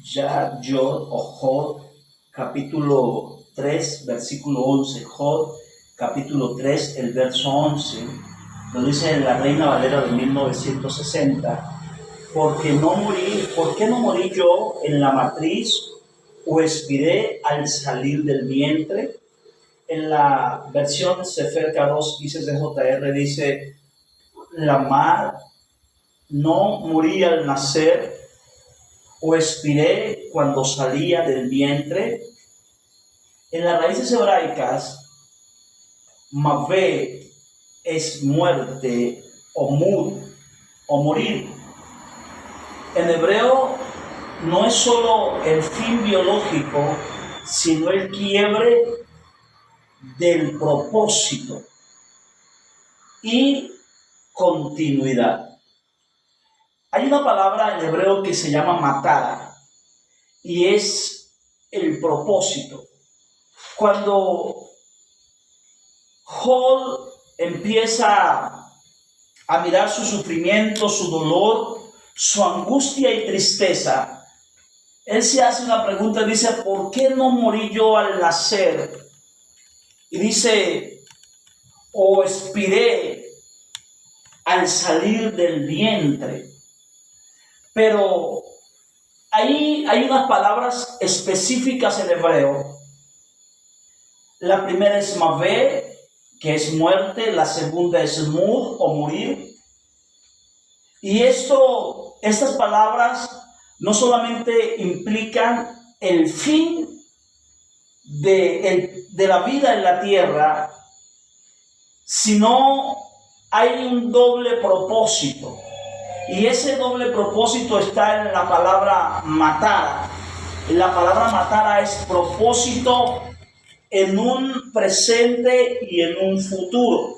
Yod o Jod, capítulo 3, versículo 11. Jod, capítulo 3, el verso 11, lo dice en la Reina Valera de 1960. ¿Por qué no morí yo en la matriz o expiré al salir del vientre? En la versión Sefer Kadosh, dice CJR, dice: la mar no morí al nacer o expiré cuando salía del vientre. En las raíces hebraicas, Mavé es muerte o mud o morir. En hebreo no es solo el fin biológico, sino el quiebre del propósito y continuidad. Hay una palabra en hebreo que se llama matara y es el propósito. Cuando Job empieza a mirar su sufrimiento, su dolor, su angustia y tristeza, él se hace una pregunta, dice: ¿por qué no morí yo al nacer? Y dice: o expiré al salir del vientre. Pero ahí hay unas palabras específicas en hebreo. La primera es mavé, que es muerte. La segunda es mud o morir. Y estas palabras no solamente implican el fin de la vida en la tierra, sino hay un doble propósito. Y ese doble propósito está en la palabra matara. La palabra matara es propósito en un presente y en un futuro.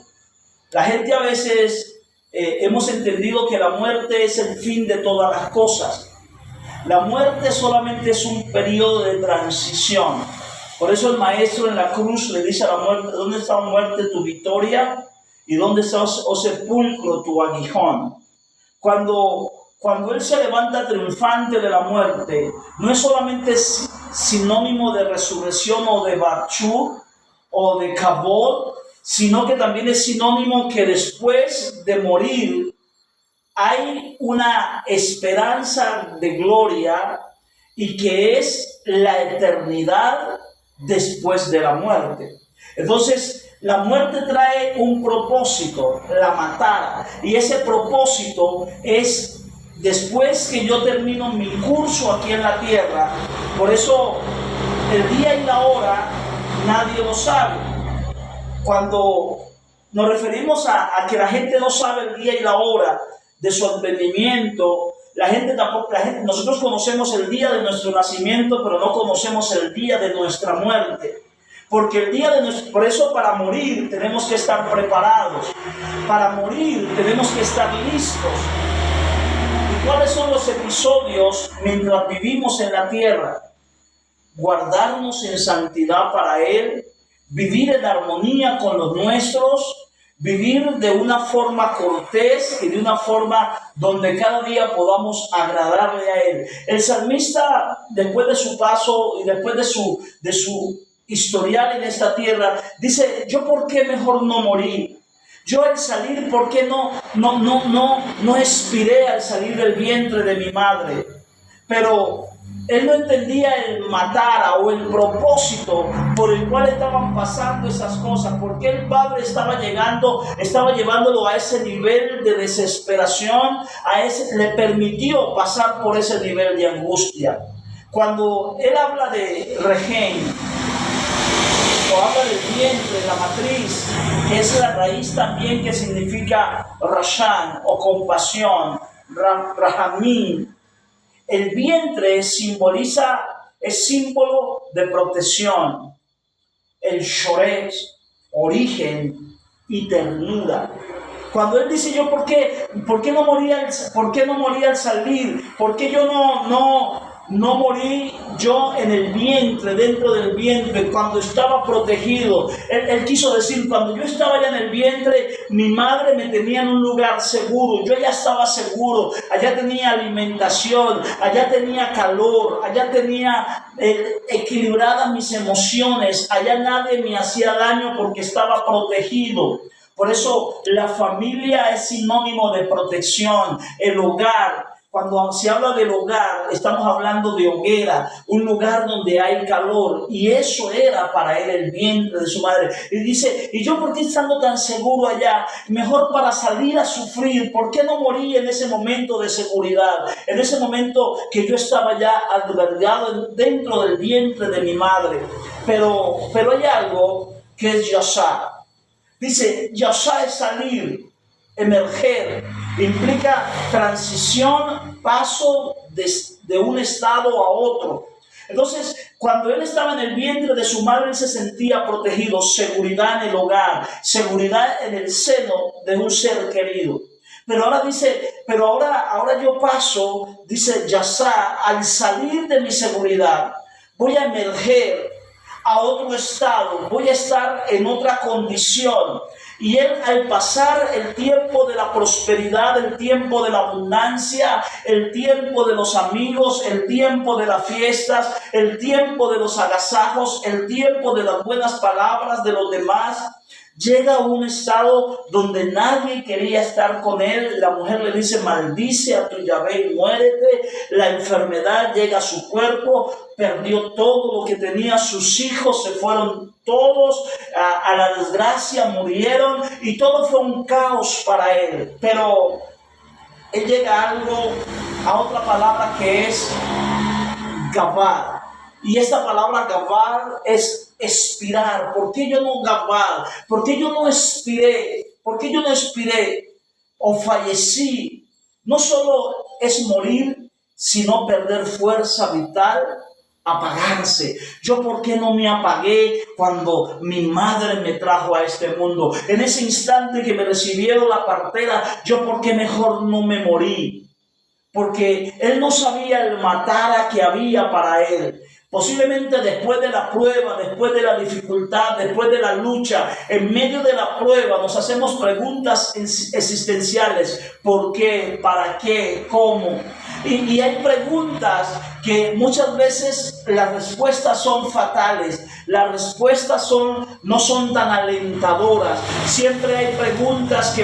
La gente a veces hemos entendido que la muerte es el fin de todas las cosas. La muerte solamente es un periodo de transición. Por eso el maestro en la cruz le dice a la muerte: ¿dónde está, muerte, tu victoria? ¿Y dónde está, oh sepulcro, tu aguijón? Cuando él se levanta triunfante de la muerte, no es solamente sinónimo de resurrección o de Bachur o de Kabod, sino que también es sinónimo que después de morir hay una esperanza de gloria y que es la eternidad después de la muerte. Entonces, la muerte trae un propósito, la matara, y ese propósito es después que yo termino mi curso aquí en la tierra. Por eso el día y la hora nadie lo sabe. Cuando nos referimos a que la gente no sabe el día y la hora de su advenimiento, nosotros conocemos el día de nuestro nacimiento, pero no conocemos el día de nuestra muerte. Porque por eso para morir tenemos que estar preparados. Para morir tenemos que estar listos. ¿Y cuáles son los episodios mientras vivimos en la tierra? Guardarnos en santidad para Él, vivir en armonía con los nuestros, vivir de una forma cortés y de una forma donde cada día podamos agradarle a Él. El salmista, después de su paso y después de su historial en esta tierra, dice: yo por qué mejor no morí. Yo al salir, ¿por qué no expiré al salir del vientre de mi madre? Pero él no entendía el matara o el propósito por el cual estaban pasando esas cosas, porque el padre estaba llevándolo a ese nivel de desesperación, le permitió pasar por ese nivel de angustia. Cuando él habla de Regen, o habla del vientre, la matriz, es la raíz también que significa Rashan o compasión, Rahamim. El vientre es símbolo de protección. El Shoresh, origen y ternura. Cuando él dice: ¿por qué no moría al salir? ¿Por qué yo No morí yo en el vientre, dentro del vientre, cuando estaba protegido. Él quiso decir, cuando yo estaba ya en el vientre, mi madre me tenía en un lugar seguro. Yo ya estaba seguro. Allá tenía alimentación, allá tenía calor, allá tenía equilibradas mis emociones. Allá nadie me hacía daño porque estaba protegido. Por eso la familia es sinónimo de protección, el hogar. Cuando se habla del hogar, estamos hablando de hoguera, un lugar donde hay calor, y eso era para él el vientre de su madre. Y dice, ¿y yo por qué estando tan seguro allá? Mejor para salir a sufrir, ¿por qué no morí en ese momento de seguridad? En ese momento que yo estaba ya albergado dentro del vientre de mi madre. Pero hay algo que es yashá. Dice, yashá es salir, emerger, implica transición, paso de un estado a otro. Entonces, cuando él estaba en el vientre de su madre, él se sentía protegido, seguridad en el hogar, seguridad en el seno de un ser querido. Pero ahora dice, ahora yo paso, dice Yasá, al salir de mi seguridad, voy a emerger a otro estado, voy a estar en otra condición. Y él, al pasar el tiempo de la prosperidad, el tiempo de la abundancia, el tiempo de los amigos, el tiempo de las fiestas, el tiempo de los agasajos, el tiempo de las buenas palabras de los demás, llega a un estado donde nadie quería estar con él. La mujer le dice, maldice a tu Yahvé y muérete. La enfermedad llega a su cuerpo, perdió todo lo que tenía, sus hijos se fueron todos a la desgracia, murieron, y todo fue un caos para él. Pero él llega a otra palabra que es gabar. Y esta palabra gabar es expirar. ¿Por qué yo no gabar? ¿Por qué yo no expiré? ¿Por qué yo no expiré o fallecí? No solo es morir, sino perder fuerza vital, apagarse. ¿Yo por qué no me apagué cuando mi madre me trajo a este mundo? En ese instante que me recibieron la partera, ¿yo por qué mejor no me morí? Porque él no sabía el matara que había para él. Posiblemente después de la prueba, después de la dificultad, después de la lucha, en medio de la prueba nos hacemos preguntas existenciales. ¿Por qué? ¿Para qué? ¿Cómo? Y hay preguntas que muchas veces las respuestas son fatales, las respuestas no son tan alentadoras. Siempre hay preguntas que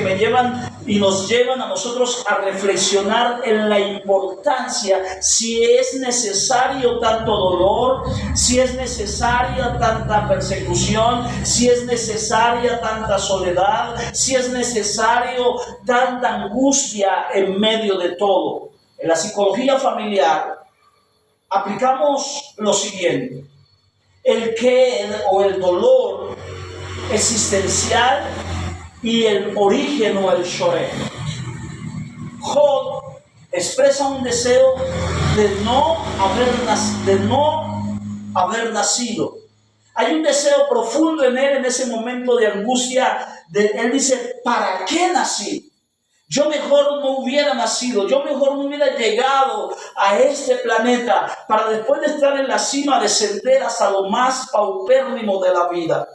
nos llevan a nosotros a reflexionar en la importancia, si es necesario tanto dolor, si es necesaria tanta persecución, si es necesaria tanta soledad, si es necesario tanta angustia en medio de todo. En la psicología familiar aplicamos lo siguiente: el dolor existencial y el origen o el shoreh. Job expresa un deseo de no haber nacido. Hay un deseo profundo en él en ese momento de angustia. Él dice, ¿para qué nací? Yo mejor no hubiera nacido, yo mejor no hubiera llegado a este planeta para después de estar en la cima descender hasta lo más paupérrimo de la vida.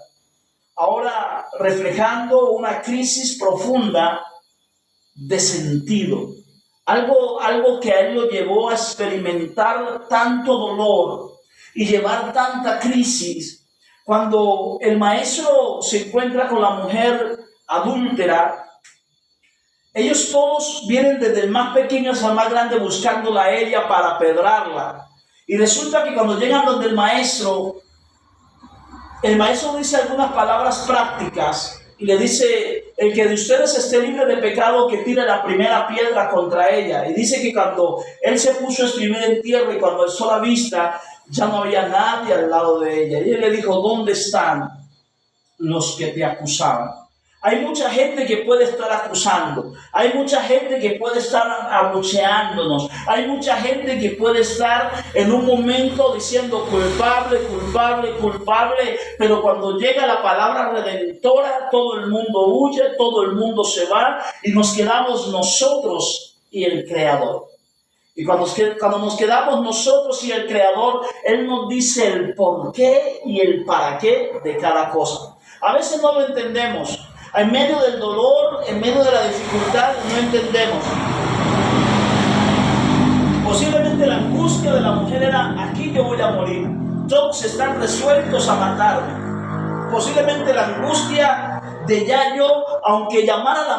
Ahora reflejando una crisis profunda de sentido, algo que a él lo llevó a experimentar tanto dolor y llevar tanta crisis. Cuando el maestro se encuentra con la mujer adúltera, ellos todos vienen desde el más pequeño hasta el más grande buscándola a ella para apedrarla. Y resulta que cuando llegan donde el maestro dice algunas palabras prácticas y le dice, el que de ustedes esté libre de pecado, que tire la primera piedra contra ella. Y dice que cuando él se puso a escribir en tierra y cuando alzó la vista, ya no había nadie al lado de ella. Y él le dijo, ¿dónde están los que te acusaban? Hay mucha gente que puede estar acusando, hay mucha gente que puede estar abucheándonos, hay mucha gente que puede estar en un momento diciendo culpable, culpable, culpable, pero cuando llega la palabra redentora, todo el mundo huye, todo el mundo se va y nos quedamos nosotros y el Creador. Y cuando nos quedamos nosotros y el Creador, Él nos dice el por qué y el para qué de cada cosa. A veces no lo entendemos. En medio del dolor, en medio de la dificultad, no entendemos. Posiblemente la angustia de la mujer era: aquí yo voy a morir. Todos están resueltos a matarme. Posiblemente la angustia de Yayo, aunque llamara la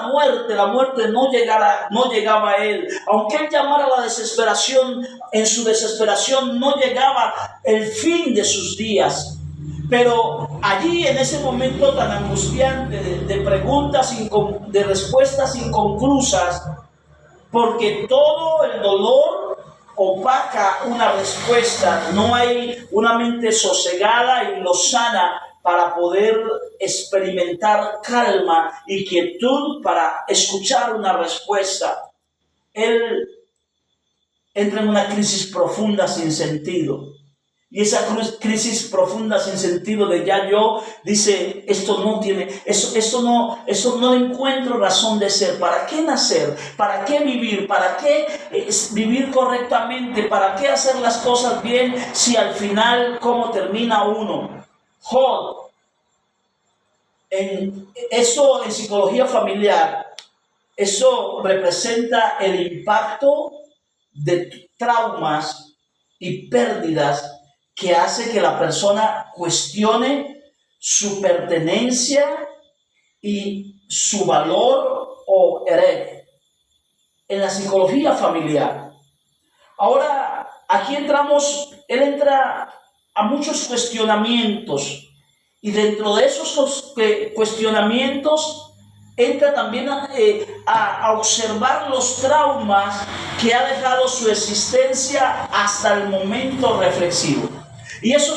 muerte no llegaba a él. Aunque él llamara a la desesperación, en su desesperación no llegaba el fin de sus días. Pero allí, en ese momento tan angustiante de preguntas, de respuestas inconclusas, porque todo el dolor opaca una respuesta, no hay una mente sosegada y lozana para poder experimentar calma y quietud para escuchar una respuesta. Él entra en una crisis profunda sin sentido. Y esa crisis profunda sin sentido de Yayo dice: esto no encuentro razón de ser. ¿Para qué nacer? ¿Para qué vivir? ¿Para qué vivir correctamente? ¿Para qué hacer las cosas bien si al final cómo termina uno? Job, eso en psicología familiar, eso representa el impacto de traumas y pérdidas que hace que la persona cuestione su pertenencia y su valor o hered en la psicología familiar. Ahora, aquí él entra a muchos cuestionamientos, y dentro de esos cuestionamientos entra también a observar los traumas que ha dejado su existencia hasta el momento reflexivo. Y esos